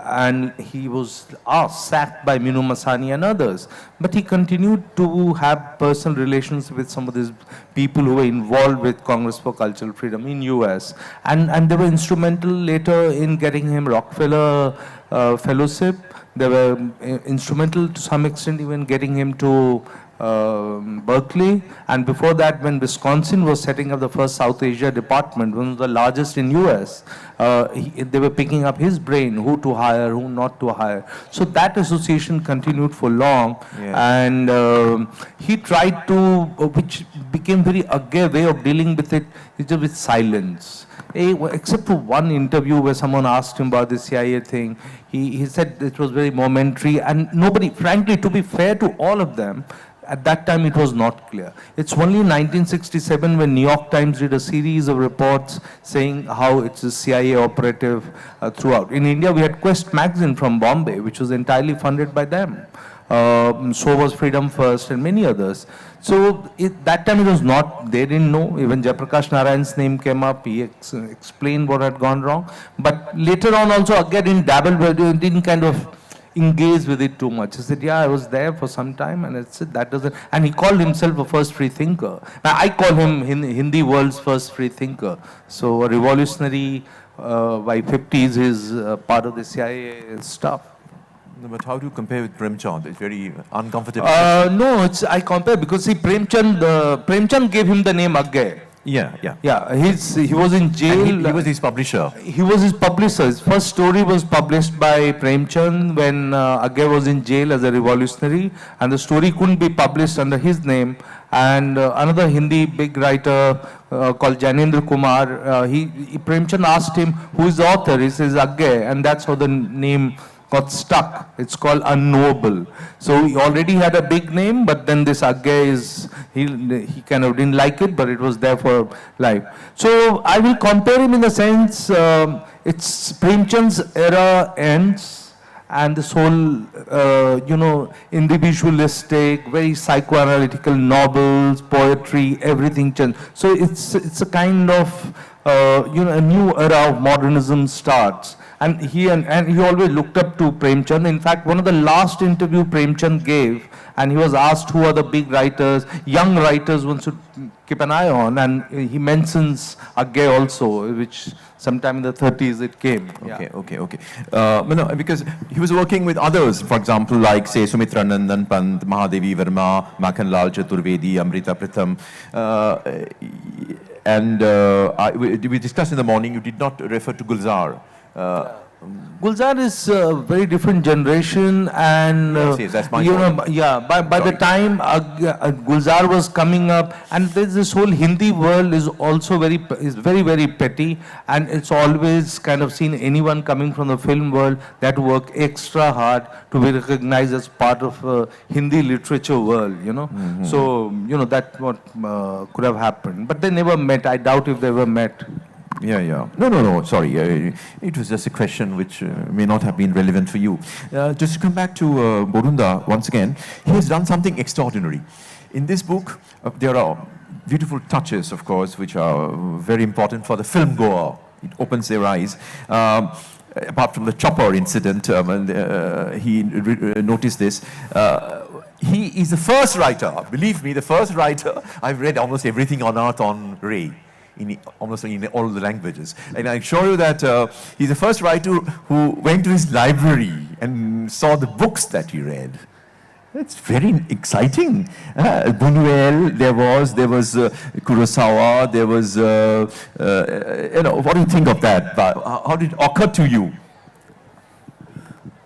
D: And he was sacked by Minu Masani and others. But he continued to have personal relations with some of these people who were involved with Congress for Cultural Freedom in US. And they were instrumental later in getting him Rockefeller Fellowship. They were instrumental to some extent even getting him to Berkeley, and before that, when Wisconsin was setting up the first South Asia department, one of the largest in US, they were picking up his brain, who to hire, who not to hire. So that association continued for long, and he tried to, which became very Agyeya way of dealing with it, is with silence. Except for one interview where someone asked him about the CIA thing, he said it was very momentary, and nobody, frankly, to be fair to all of them, at that time it was not clear. It's only in 1967 when New York Times did a series of reports saying how it's a CIA operative throughout. In India, we had Quest magazine from Bombay, which was entirely funded by them. So was Freedom First and many others. So that time it was not, they didn't know. Even Jayaprakash Narayan's name came up, he explained what had gone wrong. But later on also, again, didn't dabble, didn't kind of engage with it too much. He said, yeah, I was there for some time, and I said, that doesn't, and he called himself a first free thinker. I call him Hindi world's first free thinker. So a revolutionary by 50s is part of the CIA stuff.
A: No, but how do you compare with Premchand? It's very uncomfortable.
D: No, I compare because see, Premchand gave him the name Agyeya.
A: Yeah.
D: He was in jail.
A: He was his publisher.
D: He was his publisher. His first story was published by Premchand when Agyeya was in jail as a revolutionary, and the story couldn't be published under his name. And another Hindi big writer called Janendra Kumar, Premchand asked him, who is the author? He says Agyeya, and that's how the name got stuck. It's called Unknowable. So he already had a big name, but then this Agyeya he kind of didn't like it, but it was there for life. So I will compare him in the sense, it's Premchand's era ends, and this whole, individualistic, very psychoanalytical novels, poetry, everything changed. So it's a kind of, a new era of modernism starts. And he always looked up to Premchand. In fact, one of the last interview Premchand gave, and he was asked who are the big writers, young writers one should keep an eye on, and he mentions Agyeya also, which sometime in the 30s it came.
A: Okay. No, because he was working with others, for example, like say Sumitra Nandan Pant, Mahadevi Verma, Makhanlal Chaturvedi, Amrita Pritham. We discussed in the morning, you did not refer to Gulzar.
D: Gulzar is a very different generation, and
A: yes, that's my point.
D: By the time Gulzar was coming up, and there's this whole Hindi world is also very very petty, and it's always kind of seen anyone coming from the film world that work extra hard to be recognized as part of Hindi literature world, So that what could have happened, but they never met. I doubt if they ever met.
A: Yeah. No, sorry. It was just a question which may not have been relevant for you. Just to come back to Borunda once again, he has done something extraordinary. In this book, there are beautiful touches, of course, which are very important for the film goer. It opens their eyes. Apart from the chopper incident, he noticed this. He is the first writer, believe me, the first writer. I've read almost everything on earth on Ray. Almost in all the languages. And I assure you that he's the first writer who went to his library and saw the books that he read. It's very exciting. Buñuel, there was Kurosawa, there was, what do you think of that? How did it occur to you?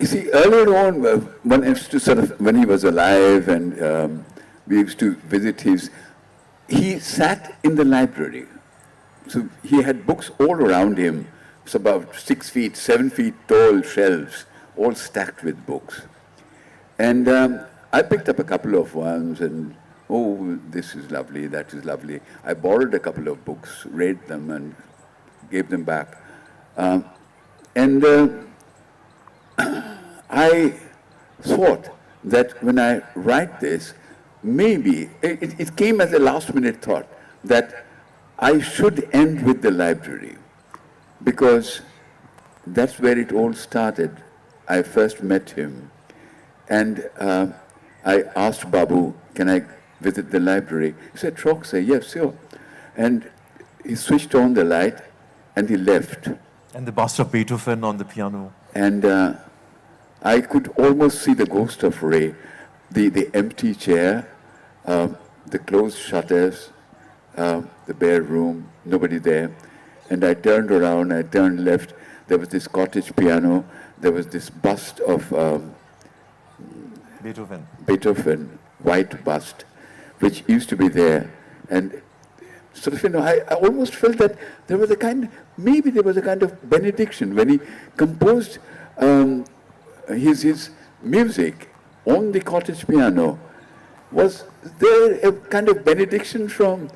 C: You see, earlier on, one used to when he was alive and we used to visit he sat in the library. So he had books all around him. It's about 6 feet, 7 feet tall shelves, all stacked with books. And I picked up a couple of ones and, oh, this is lovely, that is lovely. I borrowed a couple of books, read them and gave them back. I thought that when I write this, maybe, it came as a last minute thought that I should end with the library, because that's where it all started. I first met him, and I asked Babu, can I visit the library? He said, Troxa, yes, sure. And he switched on the light, and he left.
A: And the bust of Beethoven on the piano.
C: And I could almost see the ghost of Ray, the empty chair, the closed shutters, the bare room, nobody there. And I turned around, I turned left, there was this cottage piano, there was this bust of Beethoven, white bust, which used to be there. And I almost felt that there was a kind of benediction when he composed his music on the cottage piano. Was there a kind of benediction from...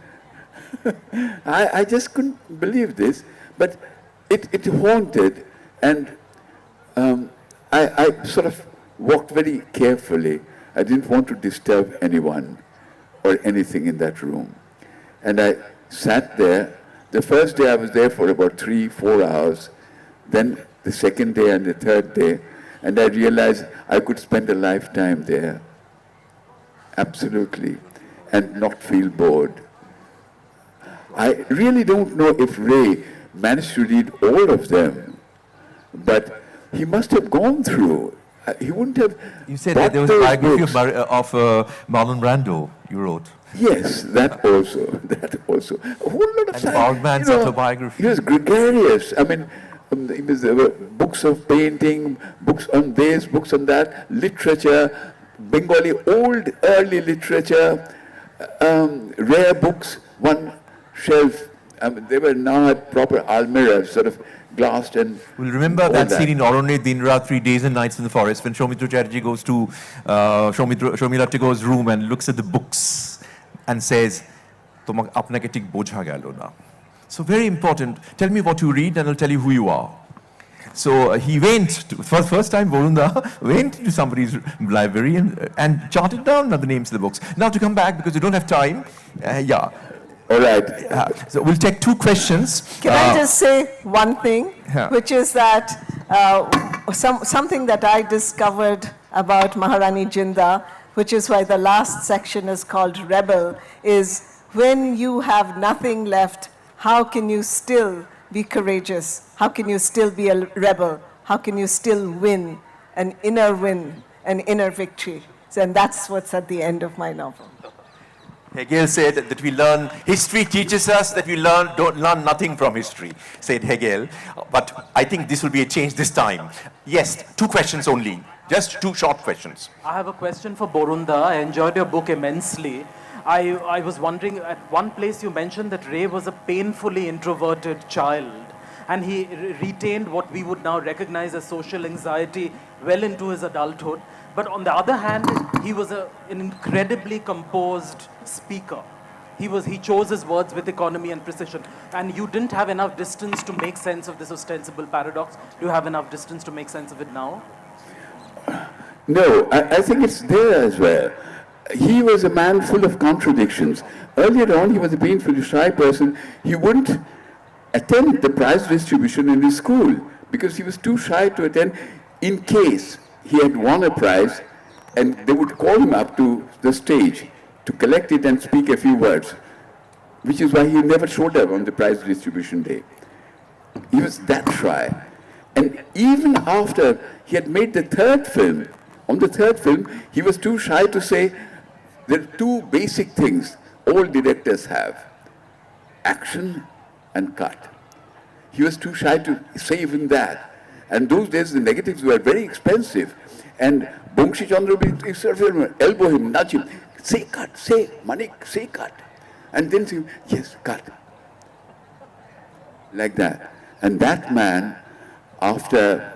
C: I just couldn't believe this, but it haunted, and I walked very carefully. I didn't want to disturb anyone or anything in that room. And I sat there. The first day I was there for about 3-4 hours, then the second day and the third day, and I realized I could spend a lifetime there, absolutely, and not feel bored. I really don't know if Ray managed to read all of them, but he must have gone through. He wouldn't have...
A: You said that there was a biography of Marlon Brando you wrote.
C: Yes, that also. A whole lot of...
A: And Bergman's autobiography.
C: He was gregarious. I mean, there were books of painting, books on this, books on that, literature, Bengali old early literature, rare books, one shelf. I mean, they were now at proper almirah, sort of glassed and...
A: Well, remember that scene in Orone Dinra, 3 days and nights in the forest, when Soumitra Chatterjee goes to Shoumila Tagore's room and looks at the books and says, "Tomak apnake tik bojha gelo na." So very important. Tell me what you read and I'll tell you who you are. So he went, for the first time, Varunda went to somebody's library and jotted down the names of the books. Now to come back, because we don't have time, yeah.
C: All right.
A: So we'll take 2 questions.
B: Can I just say one thing,
A: Yeah.
B: which is that something that I discovered about Maharani Jinda, which is why the last section is called Rebel, is when you have nothing left, how can you still be courageous? How can you still be a rebel? How can you still win, an inner victory? So, and that's what's at the end of my novel.
A: Hegel said that we learn, history teaches us that we don't learn nothing from history, said Hegel. But I think this will be a change this time. Yes, 2 questions only. Just 2 short questions.
E: I have a question for Borunda. I enjoyed your book immensely. I was wondering, at one place you mentioned that Ray was a painfully introverted child, and he retained what we would now recognize as social anxiety well into his adulthood. But on the other hand, he was an incredibly composed speaker. He chose his words with economy and precision. And you didn't have enough distance to make sense of this ostensible paradox. Do you have enough distance to make sense of it now?
C: No, I think it's there as well. He was a man full of contradictions. Earlier on, he was a painfully shy person. He wouldn't attend the prize distribution in his school because he was too shy to attend in case he had won a prize and they would call him up to the stage to collect it and speak a few words, which is why he never showed up on the prize distribution day. He was that shy. And even after he had made the 3rd film, on the 3rd film, he was too shy to say, there are 2 basic things all directors have, action and cut. He was too shy to say even that. And those days the negatives were very expensive. And Bongshi Chandra would sort of elbow him, nudge him, say cut, say, Manik, say cut. And then say, yes, cut. Like that. And that man, after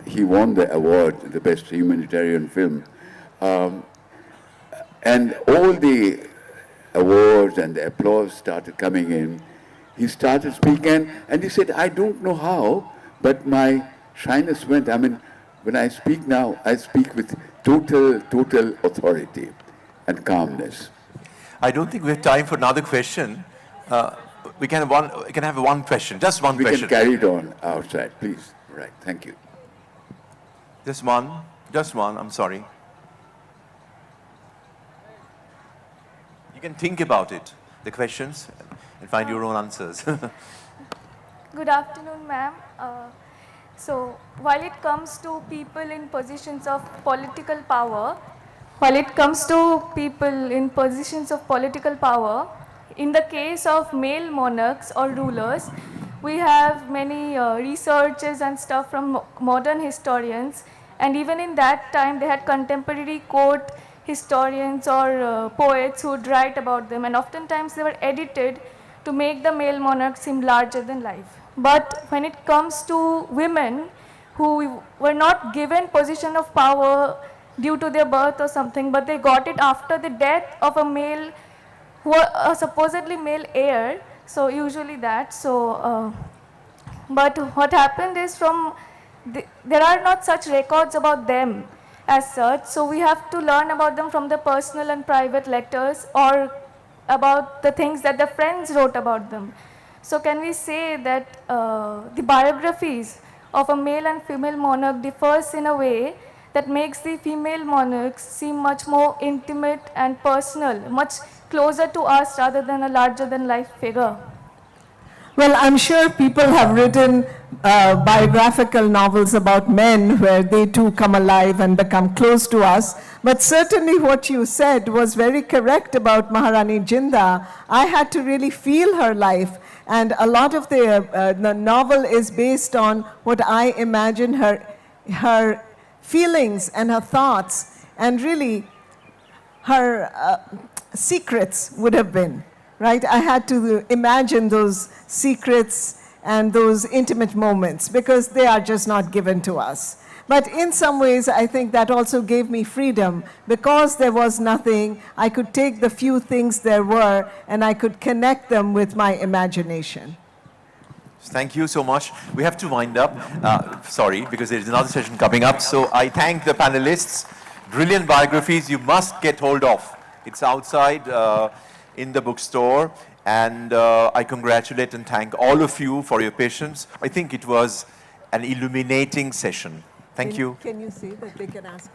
C: he won the award, the best humanitarian film, and all the awards and the applause started coming in, he started speaking and he said, I don't know how, but my shyness went. I mean, when I speak now, I speak with total authority and calmness.
A: I don't think we have time for another question. We can have one question, just one question.
C: We can carry it on outside, please. Right, thank you.
A: Just one, I'm sorry. You can think about it, the questions, and find your own answers.
F: Good afternoon, ma'am. So, while it comes to people in positions of political power, in the case of male monarchs or rulers, we have many researches and stuff from modern historians, and even in that time they had contemporary court historians or poets who would write about them, and oftentimes they were edited to make the male monarch seem larger than life. But when it comes to women who were not given position of power due to their birth or something, but they got it after the death of a male, who a supposedly male heir, so usually that. So, but what happened is there are not such records about them as such, so we have to learn about them from the personal and private letters or about the things that the friends wrote about them. So can we say that the biographies of a male and female monarch differs in a way that makes the female monarchs seem much more intimate and personal, much closer to us rather than a larger than life figure?
B: Well, I'm sure people have written biographical novels about men where they too come alive and become close to us. But certainly what you said was very correct about Maharani Jinda. I had to really feel her life. And a lot of the novel is based on what I imagine her feelings and her thoughts, and really her secrets would have been, right? I had to imagine those secrets and those intimate moments because they are just not given to us. But in some ways, I think that also gave me freedom. Because there was nothing, I could take the few things there were and I could connect them with my imagination.
G: Thank you so much. We have to wind up. Sorry, because there is another session coming up. So I thank the panelists. Brilliant biographies you must get hold of. It's outside in the bookstore. And I congratulate and thank all of you for your patience. I think it was an illuminating session. Thank you.
B: Can you say that they can ask